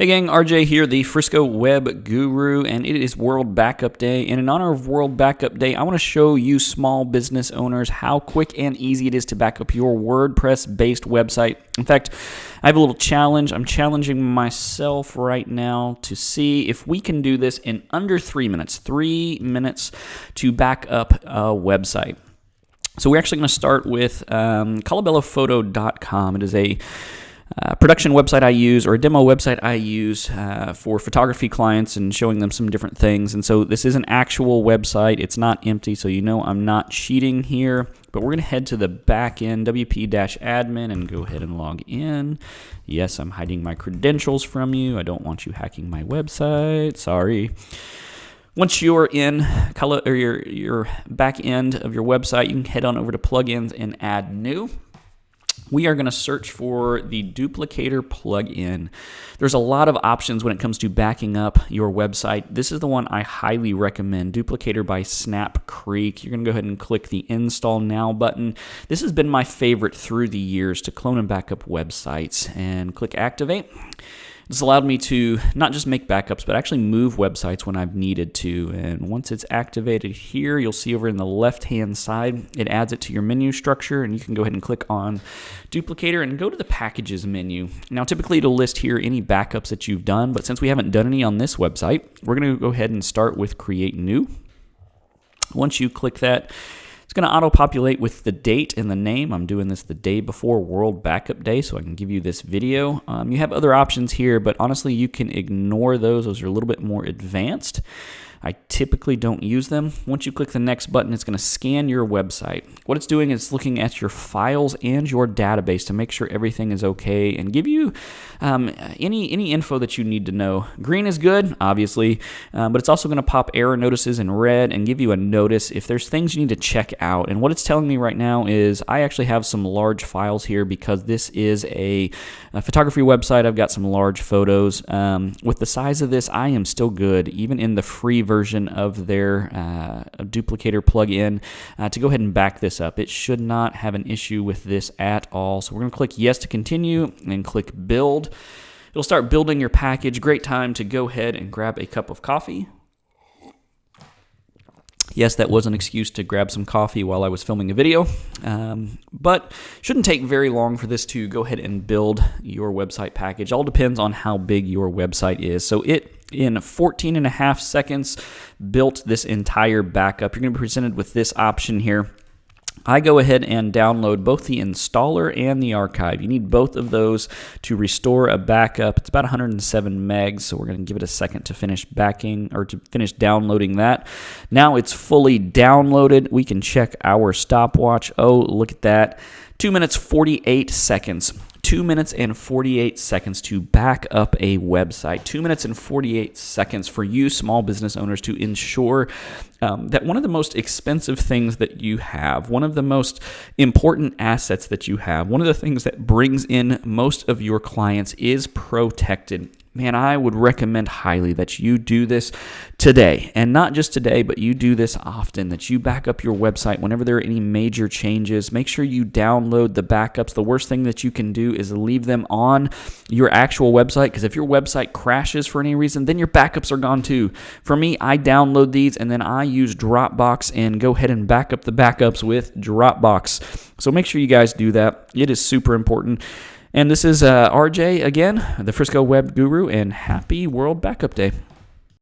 Hey gang, RJ here, the Frisco Web Guru, and it is World Backup Day. And in honor of World Backup Day, I want to show you small business owners how quick and easy it is to back up your WordPress-based website. In fact, I have a little challenge. I'm challenging myself right now to see if we can do this in under 3 minutes. 3 minutes to back up a website. So we're actually going to start with colabellaphoto.com. It is a production website I use, or a demo website I use for photography clients and showing them some different things. And so this is an actual website. It's not empty, so you know I'm not cheating here. But we're going to head to the back end, wp-admin, and go ahead and log in. Yes, I'm hiding my credentials from you. I don't want you hacking my website. Sorry. Once you're in your back end of your website, you can head on over to plugins and add new. We are going to search for the duplicator plugin. There's a lot of options when it comes to backing up your website. This is the one I highly recommend, Duplicator by Snap Creek. You're going to go ahead and click the Install Now button. This has been my favorite through the years to clone and back up websites. And click Activate. This allowed me to not just make backups, but actually move websites when I've needed to. And once it's activated here, you'll see over in the left-hand side, it adds it to your menu structure, and you can go ahead and click on Duplicator and go to the Packages menu. Now, typically it'll list here any backups that you've done, but since we haven't done any on this website, we're going to go ahead and start with Create New. Once you click that, it's going to auto-populate with the date and the name. I'm doing this the day before World Backup Day, so I can give you this video. You have other options here, but honestly, you can ignore those. Those are a little bit more advanced. I typically don't use them. Once you click the next button, it's going to scan your website. What it's doing is looking at your files and your database to make sure everything is okay and give you any info that you need to know. Green is good, obviously, but it's also going to pop error notices in red and give you a notice if there's things you need to check out. And what it's telling me right now is I actually have some large files here because this is a photography website. I've got some large photos. With the size of this, I am still good, even in the free version of their duplicator plugin, to go ahead and back this up. It should not have an issue with this at all. So we're going to click yes to continue and click build. It'll start building your package. Great time to go ahead and grab a cup of coffee. Yes, that was an excuse to grab some coffee while I was filming a video, but shouldn't take very long for this to go ahead and build your website package. All depends on how big your website is. So it, in 14.5 seconds, built this entire backup. You're going to be presented with this option here. I go ahead and download both the installer and the archive. You need both of those to restore a backup. It's about 107 megs, so we're going to give it a second to finish finish downloading that. Now it's fully downloaded. We can check our stopwatch. Oh, look at that. 2 minutes 48 seconds. 2 minutes and 48 seconds to back up a website. 2 minutes and 48 seconds for you small business owners to ensure that one of the most expensive things that you have, one of the most important assets that you have, one of the things that brings in most of your clients is protected. Man, I would recommend highly that you do this today, and not just today, but you do this often, that you back up your website whenever there are any major changes. Make sure you download the backups. The worst thing that you can do is leave them on your actual website, because if your website crashes for any reason, then your backups are gone too. For me, I download these, and then I use Dropbox and go ahead and back up the backups with Dropbox. So make sure you guys do that. It is super important. And this is RJ again, the Frisco Web Guru, and happy World Backup Day.